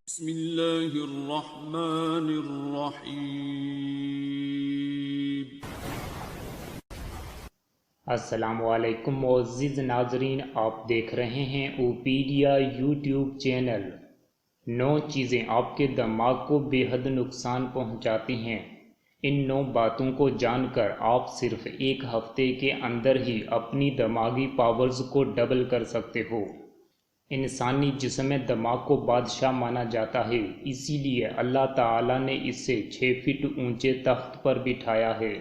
بسم اللہ الرحمن الرحیم۔ السلام علیکم معزز ناظرین، آپ دیکھ رہے ہیں اوپیڈیا یوٹیوب چینل۔ 9 چیزیں آپ کے دماغ کو بے حد نقصان پہنچاتی ہیں۔ ان 9 باتوں کو جان کر آپ صرف ایک ہفتے کے اندر ہی اپنی دماغی پاورز کو ڈبل کر سکتے ہو۔ انسانی جسم میں دماغ کو بادشاہ مانا جاتا ہے، اسی لیے اللہ تعالیٰ نے اسے 6 فٹ اونچے تخت پر بٹھایا ہے۔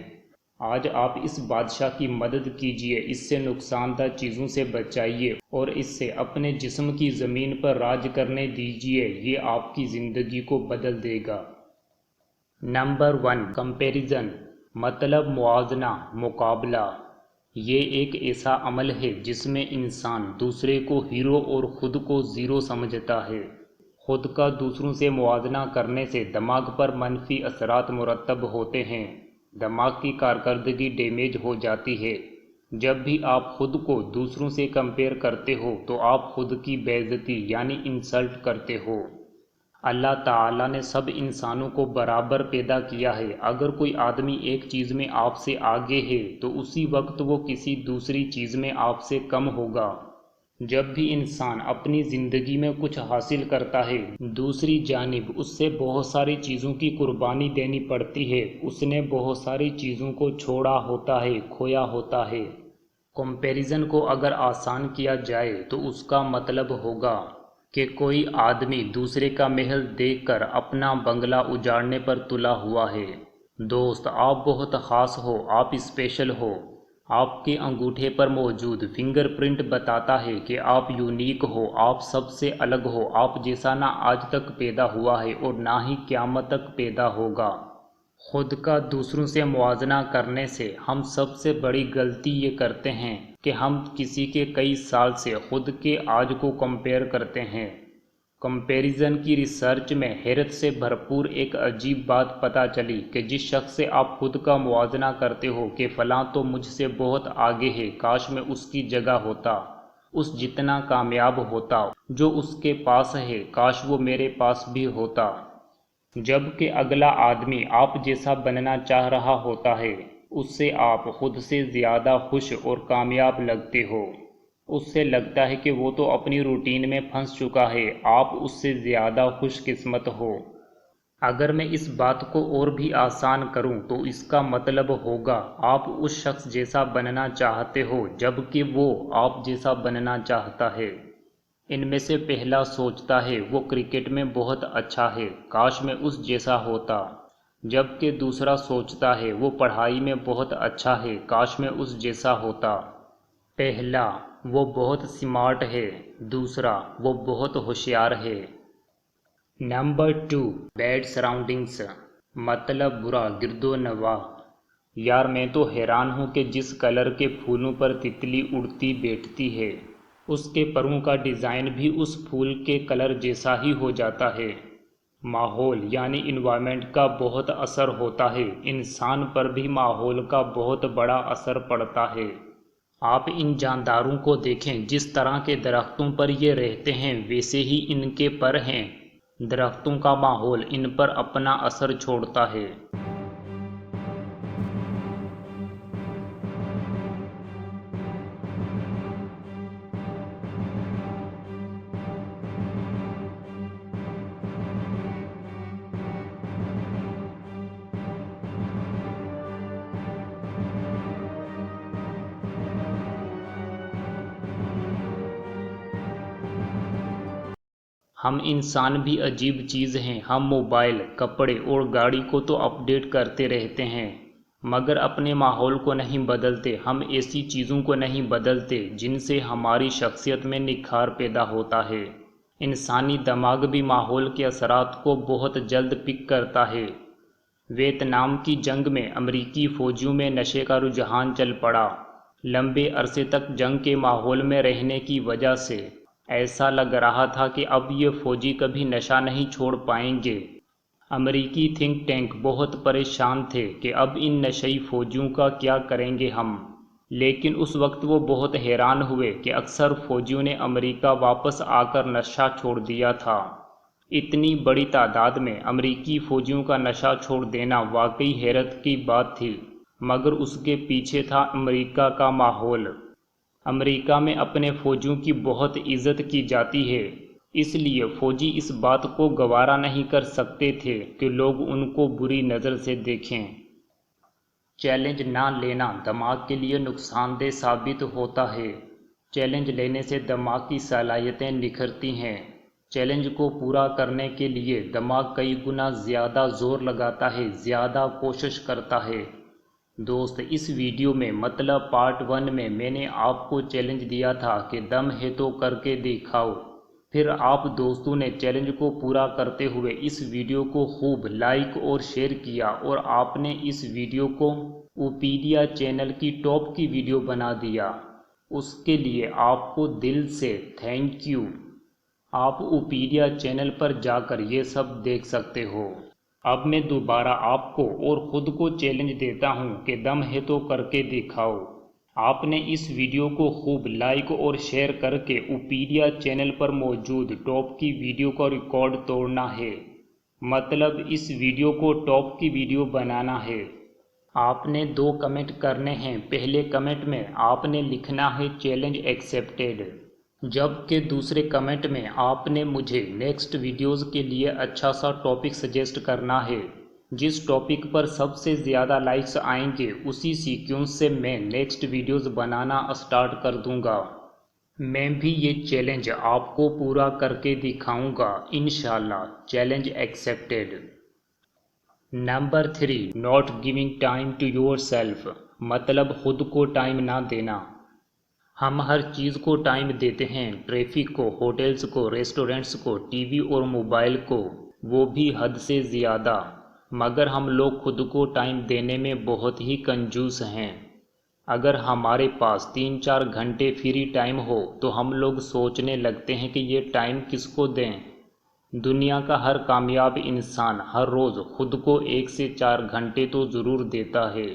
آج آپ اس بادشاہ کی مدد کیجئے، اس سے نقصان دہ چیزوں سے بچائیے اور اس سے اپنے جسم کی زمین پر راج کرنے دیجئے، یہ آپ کی زندگی کو بدل دے گا۔ نمبر 1، کمپیریزن، مطلب موازنہ، مقابلہ۔ یہ ایک ایسا عمل ہے جس میں انسان دوسرے کو ہیرو اور خود کو زیرو سمجھتا ہے۔ خود کا دوسروں سے موازنہ کرنے سے دماغ پر منفی اثرات مرتب ہوتے ہیں، دماغ کی کارکردگی ڈیمیج ہو جاتی ہے۔ جب بھی آپ خود کو دوسروں سے کمپیئر کرتے ہو تو آپ خود کی بے عزتی یعنی انسلٹ کرتے ہو۔ اللہ تعالیٰ نے سب انسانوں کو برابر پیدا کیا ہے۔ اگر کوئی آدمی ایک چیز میں آپ سے آگے ہے تو اسی وقت وہ کسی دوسری چیز میں آپ سے کم ہوگا۔ جب بھی انسان اپنی زندگی میں کچھ حاصل کرتا ہے، دوسری جانب اس سے بہت ساری چیزوں کی قربانی دینی پڑتی ہے۔ اس نے بہت ساری چیزوں کو چھوڑا ہوتا ہے، کھویا ہوتا ہے۔ کمپیریزن کو اگر آسان کیا جائے تو اس کا مطلب ہوگا کہ کوئی آدمی دوسرے کا محل دیکھ کر اپنا بنگلہ اجاڑنے پر تلا ہوا ہے۔ دوست، آپ بہت خاص ہو، آپ اسپیشل ہو۔ آپ کے انگوٹھے پر موجود فنگر پرنٹ بتاتا ہے کہ آپ یونیک ہو، آپ سب سے الگ ہو، آپ جیسا نہ آج تک پیدا ہوا ہے اور نہ ہی قیامت تک پیدا ہوگا۔ خود کا دوسروں سے موازنہ کرنے سے ہم سب سے بڑی غلطی یہ کرتے ہیں کہ ہم کسی کے کئی سال سے خود کے آج کو کمپیئر کرتے ہیں۔ کمپیریزن کی ریسرچ میں حیرت سے بھرپور ایک عجیب بات پتہ چلی کہ جس شخص سے آپ خود کا موازنہ کرتے ہو کہ فلاں تو مجھ سے بہت آگے ہے، کاش میں اس کی جگہ ہوتا، اس جتنا کامیاب ہوتا، جو اس کے پاس ہے، کاش وہ میرے پاس بھی ہوتا۔ جبکہ اگلا آدمی آپ جیسا بننا چاہ رہا ہوتا ہے، اس سے آپ خود سے زیادہ خوش اور کامیاب لگتے ہو۔ اس سے لگتا ہے کہ وہ تو اپنی روٹین میں پھنس چکا ہے، آپ اس سے زیادہ خوش قسمت ہو۔ اگر میں اس بات کو اور بھی آسان کروں تو اس کا مطلب ہوگا آپ اس شخص جیسا بننا چاہتے ہو جبکہ وہ آپ جیسا بننا چاہتا ہے۔ ان میں سے پہلا سوچتا ہے وہ کرکٹ میں بہت اچھا ہے، کاش میں اس جیسا ہوتا، جبکہ دوسرا سوچتا ہے وہ پڑھائی میں بہت اچھا ہے، کاش میں اس جیسا ہوتا۔ پہلا، وہ بہت سمارٹ ہے، دوسرا، وہ بہت ہوشیار ہے۔ نمبر 2، بیڈ سراؤنڈنگز، مطلب برا گرد و نواح۔ یار میں تو حیران ہوں کہ جس کلر کے پھولوں پر تتلی اڑتی بیٹھتی ہے، اس کے پروں کا ڈیزائن بھی اس پھول کے کلر جیسا ہی ہو جاتا ہے۔ ماحول یعنی انوائرمنٹ کا بہت اثر ہوتا ہے، انسان پر بھی ماحول کا بہت بڑا اثر پڑتا ہے۔ آپ ان جانداروں کو دیکھیں، جس طرح کے درختوں پر یہ رہتے ہیں ویسے ہی ان کے پر ہیں۔ درختوں کا ماحول ان پر اپنا اثر چھوڑتا ہے۔ ہم انسان بھی عجیب چیز ہیں، ہم موبائل، کپڑے اور گاڑی کو تو اپ ڈیٹ کرتے رہتے ہیں مگر اپنے ماحول کو نہیں بدلتے۔ ہم ایسی چیزوں کو نہیں بدلتے جن سے ہماری شخصیت میں نکھار پیدا ہوتا ہے۔ انسانی دماغ بھی ماحول کے اثرات کو بہت جلد پک کرتا ہے۔ ویتنام کی جنگ میں امریکی فوجیوں میں نشے کا رجحان چل پڑا۔ لمبے عرصے تک جنگ کے ماحول میں رہنے کی وجہ سے ایسا لگ رہا تھا کہ اب یہ فوجی کبھی نشہ نہیں چھوڑ پائیں گے۔ امریکی تھنک ٹینک بہت پریشان تھے کہ اب ان نشئی فوجیوں کا کیا کریں گے ہم، لیکن اس وقت وہ بہت حیران ہوئے کہ اکثر فوجیوں نے امریکہ واپس آ کر نشہ چھوڑ دیا تھا۔ اتنی بڑی تعداد میں امریکی فوجیوں کا نشہ چھوڑ دینا واقعی حیرت کی بات تھی، مگر اس کے پیچھے تھا امریکہ کا ماحول۔ امریکہ میں اپنے فوجیوں کی بہت عزت کی جاتی ہے، اس لیے فوجی اس بات کو گوارا نہیں کر سکتے تھے کہ لوگ ان کو بری نظر سے دیکھیں۔ چیلنج نہ لینا دماغ کے لیے نقصان دہ ثابت ہوتا ہے۔ چیلنج لینے سے دماغ کی صلاحیتیں نکھرتی ہیں۔ چیلنج کو پورا کرنے کے لیے دماغ کئی گنا زیادہ زور لگاتا ہے، زیادہ کوشش کرتا ہے۔ دوست، اس ویڈیو میں مطلب پارٹ 1 میں میں نے آپ کو چیلنج دیا تھا کہ دم ہے تو کر کے دکھاؤ۔ پھر آپ دوستوں نے چیلنج کو پورا کرتے ہوئے اس ویڈیو کو خوب لائک اور شیئر کیا، اور آپ نے اس ویڈیو کو اوپیڈیا چینل کی ٹاپ کی ویڈیو بنا دیا۔ اس کے لیے آپ کو دل سے تھینک یو۔ آپ اوپیڈیا چینل پر جا کر یہ سب دیکھ سکتے ہو۔ اب میں دوبارہ آپ کو اور خود کو چیلنج دیتا ہوں کہ دم ہے تو کر کے دکھاؤ۔ آپ نے اس ویڈیو کو خوب لائک اور شیئر کر کے اوپیڈیا چینل پر موجود ٹاپ کی ویڈیو کا ریکارڈ توڑنا ہے، مطلب اس ویڈیو کو ٹاپ کی ویڈیو بنانا ہے۔ آپ نے 2 کمنٹ کرنے ہیں۔ پہلے کمنٹ میں آپ نے لکھنا ہے چیلنج ایکسیپٹیڈ، جبکہ دوسرے کمنٹ میں آپ نے مجھے نیکسٹ ویڈیوز کے لیے اچھا سا ٹاپک سجیسٹ کرنا ہے۔ جس ٹاپک پر سب سے زیادہ لائکس آئیں گے اسی سیکوینس سے میں نیکسٹ ویڈیوز بنانا اسٹارٹ کر دوں گا۔ میں بھی یہ چیلنج آپ کو پورا کر کے دکھاؤں گا انشاءاللہ۔ Challenge accepted. Number 3، not giving time to yourself, مطلب خود کو ٹائم نہ دینا۔ ہم ہر چیز کو ٹائم دیتے ہیں، ٹریفک کو، ہوٹلز کو، ریسٹورنٹس کو، ٹی وی اور موبائل کو، وہ بھی حد سے زیادہ، مگر ہم لوگ خود کو ٹائم دینے میں بہت ہی کنجوس ہیں۔ اگر ہمارے پاس 3-4 گھنٹے فری ٹائم ہو تو ہم لوگ سوچنے لگتے ہیں کہ یہ ٹائم کس کو دیں۔ دنیا کا ہر کامیاب انسان ہر روز خود کو 1 سے 4 گھنٹے تو ضرور دیتا ہے۔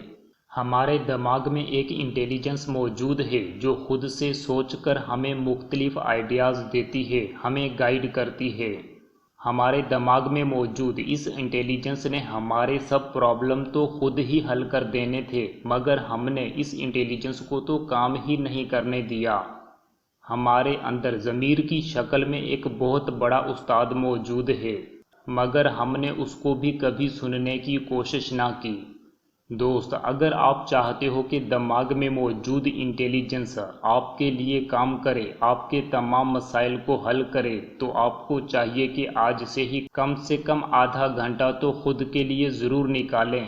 ہمارے دماغ میں ایک انٹیلیجنس موجود ہے جو خود سے سوچ کر ہمیں مختلف آئیڈیاز دیتی ہے، ہمیں گائیڈ کرتی ہے۔ ہمارے دماغ میں موجود اس انٹیلیجنس نے ہمارے سب پرابلم تو خود ہی حل کر دینے تھے، مگر ہم نے اس انٹیلیجنس کو تو کام ہی نہیں کرنے دیا۔ ہمارے اندر ضمیر کی شکل میں ایک بہت بڑا استاد موجود ہے، مگر ہم نے اس کو بھی کبھی سننے کی کوشش نہ کی۔ دوست، اگر آپ چاہتے ہو کہ دماغ میں موجود انٹیلیجنس آپ کے لیے کام کرے، آپ کے تمام مسائل کو حل کرے، تو آپ کو چاہیے کہ آج سے کم آدھا گھنٹہ تو خود کے لیے ضرور نکالیں۔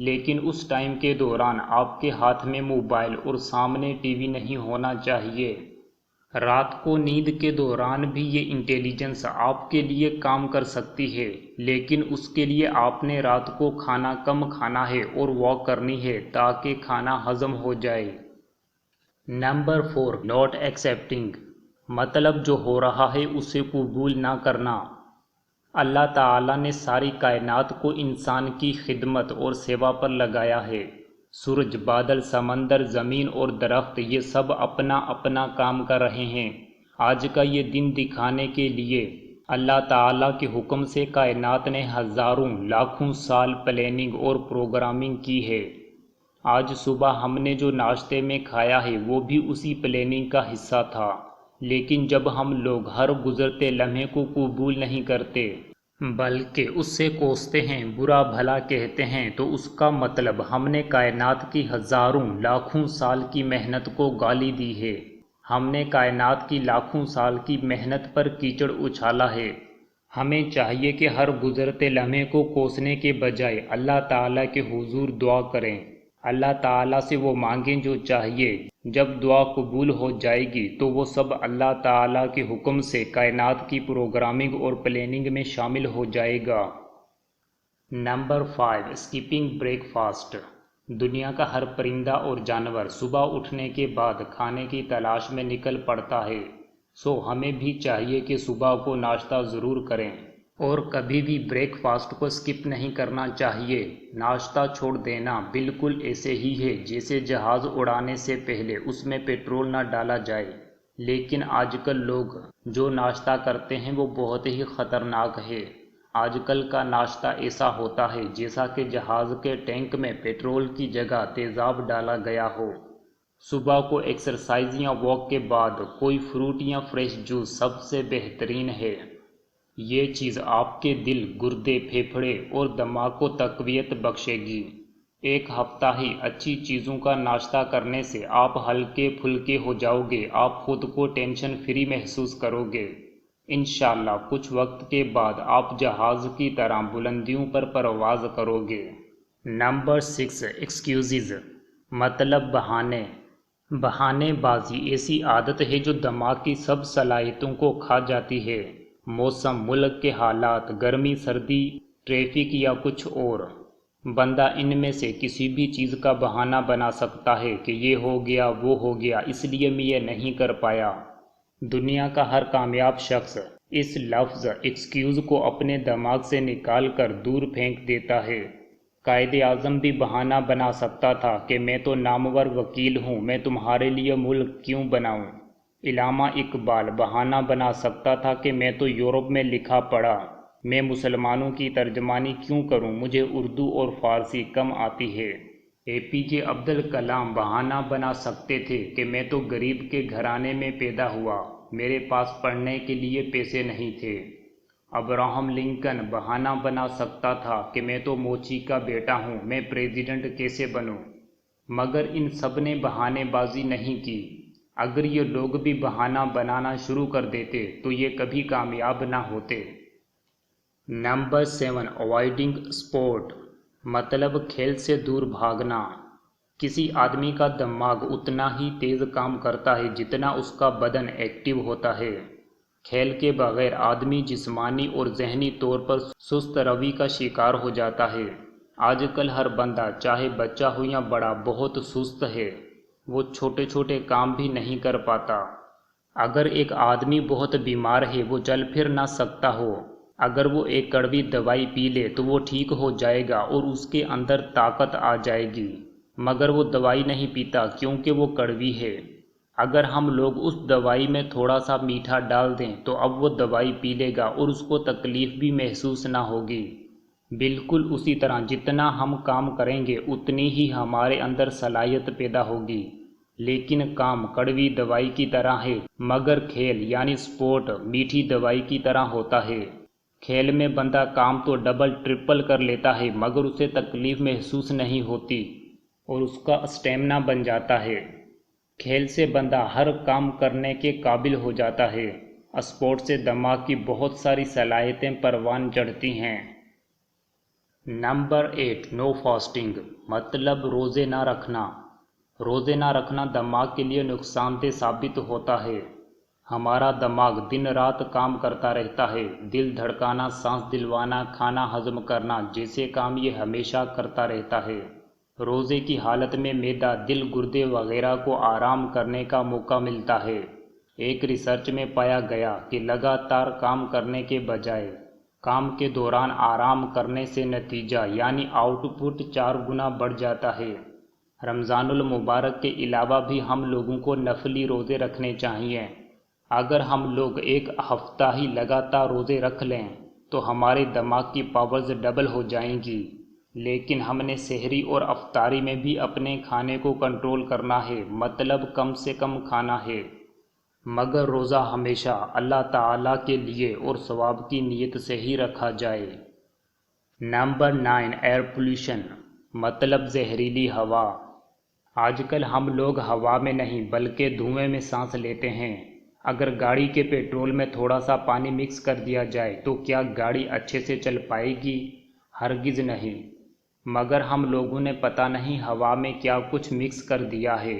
لیکن اس ٹائم کے دوران آپ کے ہاتھ میں موبائل اور سامنے ٹی وی نہیں ہونا چاہیے۔ رات کو نیند کے دوران بھی یہ انٹیلیجنس آپ کے لیے کام کر سکتی ہے، لیکن اس کے لیے آپ نے رات کو کھانا کم کھانا ہے اور واک کرنی ہے تاکہ کھانا ہضم ہو جائے۔ نمبر 4، ناٹ ایکسیپٹنگ، مطلب جو ہو رہا ہے اسے قبول نہ کرنا۔ اللہ تعالیٰ نے ساری کائنات کو انسان کی خدمت اور سیوا پر لگایا ہے۔ سورج، بادل، سمندر، زمین اور درخت، یہ سب اپنا اپنا کام کر رہے ہیں۔ آج کا یہ دن دکھانے کے لیے اللہ تعالیٰ کے حکم سے کائنات نے ہزاروں لاکھوں سال پلاننگ اور پروگرامنگ کی ہے۔ آج صبح ہم نے جو ناشتے میں کھایا ہے وہ بھی اسی پلاننگ کا حصہ تھا، لیکن جب ہم لوگ ہر گزرتے لمحے کو قبول نہیں کرتے بلکہ اس سے کوستے ہیں، برا بھلا کہتے ہیں، تو اس کا مطلب ہم نے کائنات کی ہزاروں لاکھوں سال کی محنت کو گالی دی ہے۔ ہم نے کائنات کی لاکھوں سال کی محنت پر کیچڑ اچھالا ہے۔ ہمیں چاہیے کہ ہر گزرتے لمحے کو کوسنے کے بجائے اللہ تعالیٰ کے حضور دعا کریں، اللہ تعالیٰ سے وہ مانگیں جو چاہیے۔ جب دعا قبول ہو جائے گی تو وہ سب اللہ تعالیٰ کے حکم سے کائنات کی پروگرامنگ اور پلاننگ میں شامل ہو جائے گا۔ نمبر 5، اسکپنگ بریک فاسٹ، دنیا کا ہر پرندہ اور جانور صبح اٹھنے کے بعد کھانے کی تلاش میں نکل پڑتا ہے، سو ہمیں بھی چاہیے کہ صبح کو ناشتہ ضرور کریں اور کبھی بھی بریک فاسٹ کو اسکپ نہیں کرنا چاہیے۔ ناشتہ چھوڑ دینا بالکل ایسے ہی ہے جیسے جہاز اڑانے سے پہلے اس میں پیٹرول نہ ڈالا جائے۔ لیکن آج کل لوگ جو ناشتہ کرتے ہیں وہ بہت ہی خطرناک ہے۔ آج کل کا ناشتہ ایسا ہوتا ہے جیسا کہ جہاز کے ٹینک میں پیٹرول کی جگہ تیزاب ڈالا گیا ہو۔ صبح کو ایکسرسائز یا واک کے بعد کوئی فروٹ یا فریش جوس سب سے بہترین ہے۔ یہ چیز آپ کے دل، گردے، پھیپھڑے اور دماغ کو تقویت بخشے گی۔ ایک ہفتہ ہی اچھی چیزوں کا ناشتہ کرنے سے آپ ہلکے پھلکے ہو جاؤ گے، آپ خود کو ٹینشن فری محسوس کرو گے۔ انشاءاللہ کچھ وقت کے بعد آپ جہاز کی طرح بلندیوں پر پرواز کرو گے۔ نمبر 6، ایکسکیوزز، مطلب بہانے۔ بہانے بازی ایسی عادت ہے جو دماغ کی سب صلاحیتوں کو کھا جاتی ہے۔ موسم، ملک کے حالات، گرمی، سردی، ٹریفک یا کچھ اور، بندہ ان میں سے کسی بھی چیز کا بہانہ بنا سکتا ہے کہ یہ ہو گیا، وہ ہو گیا، اس لیے میں یہ نہیں کر پایا۔ دنیا کا ہر کامیاب شخص اس لفظ ایکسکیوز کو اپنے دماغ سے نکال کر دور پھینک دیتا ہے۔ قائد اعظم بھی بہانہ بنا سکتا تھا کہ میں تو نامور وکیل ہوں، میں تمہارے لیے ملک کیوں بناؤں۔ علامہ اقبال بہانہ بنا سکتا تھا کہ میں تو یورپ میں لکھا پڑھا، میں مسلمانوں کی ترجمانی کیوں کروں، مجھے اردو اور فارسی کم آتی ہے۔ APJ عبدالکلام بہانہ بنا سکتے تھے کہ میں تو غریب کے گھرانے میں پیدا ہوا، میرے پاس پڑھنے کے لیے پیسے نہیں تھے۔ ابراہم لنکن بہانہ بنا سکتا تھا کہ میں تو موچی کا بیٹا ہوں، میں پریزیڈنٹ کیسے بنوں۔ مگر ان سب نے بہانے بازی نہیں کی۔ اگر یہ لوگ بھی بہانہ بنانا شروع کر دیتے تو یہ کبھی کامیاب نہ ہوتے۔ نمبر 7، اوائڈنگ اسپورٹ، مطلب کھیل سے دور بھاگنا۔ کسی آدمی کا دماغ اتنا ہی تیز کام کرتا ہے جتنا اس کا بدن ایکٹیو ہوتا ہے۔ کھیل کے بغیر آدمی جسمانی اور ذہنی طور پر سست روی کا شکار ہو جاتا ہے۔ آج کل ہر بندہ، چاہے بچہ ہو یا بڑا، بہت سست ہے، وہ چھوٹے چھوٹے کام بھی نہیں کر پاتا۔ اگر ایک آدمی بہت بیمار ہے، وہ چل پھر نہ سکتا ہو، اگر وہ ایک کڑوی دوائی پی لے تو وہ ٹھیک ہو جائے گا اور اس کے اندر طاقت آ جائے گی، مگر وہ دوائی نہیں پیتا کیونکہ وہ کڑوی ہے۔ اگر ہم لوگ اس دوائی میں تھوڑا سا میٹھا ڈال دیں تو اب وہ دوائی پی لے گا اور اس کو تکلیف بھی محسوس نہ ہوگی۔ بالکل اسی طرح جتنا ہم کام کریں گے اتنی ہی ہمارے اندر صلاحیت پیدا ہوگی۔ لیکن کام کڑوی دوائی کی طرح ہے، مگر کھیل یعنی سپورٹ میٹھی دوائی کی طرح ہوتا ہے۔ کھیل میں بندہ کام تو ڈبل ٹرپل کر لیتا ہے مگر اسے تکلیف محسوس نہیں ہوتی اور اس کا اسٹیمنا بن جاتا ہے۔ کھیل سے بندہ ہر کام کرنے کے قابل ہو جاتا ہے۔ اسپورٹ سے دماغ کی بہت ساری صلاحیتیں پروان چڑھتی ہیں۔ نمبر 8، نو فاسٹنگ، مطلب روزے نہ رکھنا۔ روزے نہ رکھنا دماغ کے لیے نقصان دہ ثابت ہوتا ہے۔ ہمارا دماغ دن رات کام کرتا رہتا ہے، دل دھڑکانا، سانس دلوانا، کھانا ہضم کرنا جیسے کام یہ ہمیشہ کرتا رہتا ہے۔ روزے کی حالت میں معدہ، دل، گردے وغیرہ کو آرام کرنے کا موقع ملتا ہے۔ ایک ریسرچ میں پایا گیا کہ لگاتار کام کرنے کے بجائے کام کے دوران آرام کرنے سے نتیجہ یعنی آؤٹ پٹ 4 گنا بڑھ جاتا ہے۔ رمضان المبارک کے علاوہ بھی ہم لوگوں کو نفلی روزے رکھنے چاہیے۔ اگر ہم لوگ ایک ہفتہ ہی لگاتار روزے رکھ لیں تو ہمارے دماغ کی پاورز ڈبل ہو جائیں گی، لیکن ہم نے سحری اور افطاری میں بھی اپنے کھانے کو کنٹرول کرنا ہے، مطلب کم سے کم کھانا ہے، مگر روزہ ہمیشہ اللہ تعالیٰ کے لیے اور ثواب کی نیت سے ہی رکھا جائے۔ نمبر 9، ایئر پولیوشن، مطلب زہریلی ہوا۔ آج کل ہم لوگ ہوا میں نہیں بلکہ دھوئیں میں سانس لیتے ہیں۔ اگر گاڑی کے پیٹرول میں تھوڑا سا پانی مکس کر دیا جائے تو کیا گاڑی اچھے سے چل پائے گی؟ ہرگز نہیں۔ مگر ہم لوگوں نے پتہ نہیں ہوا میں کیا کچھ مکس کر دیا ہے۔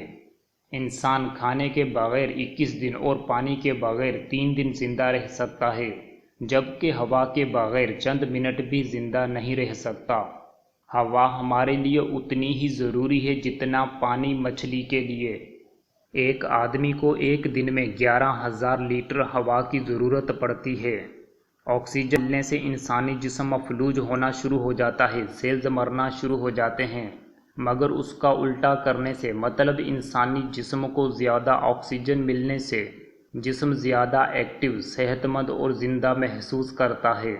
انسان کھانے کے بغیر 21 دن اور پانی کے بغیر 3 دن زندہ رہ سکتا ہے، جبکہ ہوا کے بغیر چند منٹ بھی زندہ نہیں رہ سکتا۔ ہوا ہمارے لیے اتنی ہی ضروری ہے جتنا پانی مچھلی کے لیے۔ ایک آدمی کو ایک دن میں 11,000 لیٹر ہوا کی ضرورت پڑتی ہے۔ آکسیجن ملنے سے انسانی جسم مفلوج ہونا شروع ہو جاتا ہے، سیلز مرنا شروع ہو جاتے ہیں، مگر اس کا الٹا کرنے سے مطلب انسانی جسم کو زیادہ آکسیجن ملنے سے جسم زیادہ ایکٹیو، صحت مند اور زندہ محسوس کرتا ہے۔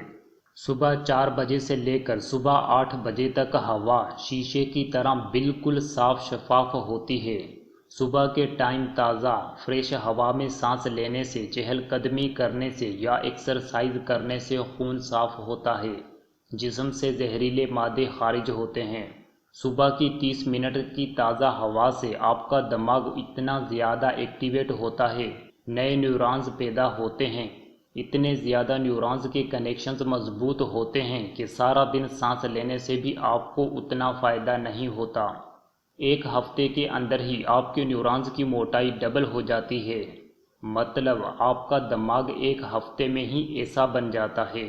صبح 4 بجے سے لے کر صبح 8 بجے تک ہوا شیشے کی طرح بالکل صاف شفاف ہوتی ہے۔ صبح کے ٹائم تازہ فریش ہوا میں سانس لینے سے، چہل قدمی کرنے سے یا ایکسرسائز کرنے سے خون صاف ہوتا ہے، جسم سے زہریلے مادے خارج ہوتے ہیں۔ صبح کی 30 منٹ کی تازہ ہوا سے آپ کا دماغ اتنا زیادہ ایکٹیویٹ ہوتا ہے، نئے نیورونز پیدا ہوتے ہیں، اتنے زیادہ نیورونز کے کنیکشنز مضبوط ہوتے ہیں کہ سارا دن سانس لینے سے بھی آپ کو اتنا فائدہ نہیں ہوتا۔ 1 ہفتے کے اندر ہی آپ کے نیورونز کی موٹائی ڈبل ہو جاتی ہے، مطلب آپ کا دماغ 1 ہفتے میں ہی ایسا بن جاتا ہے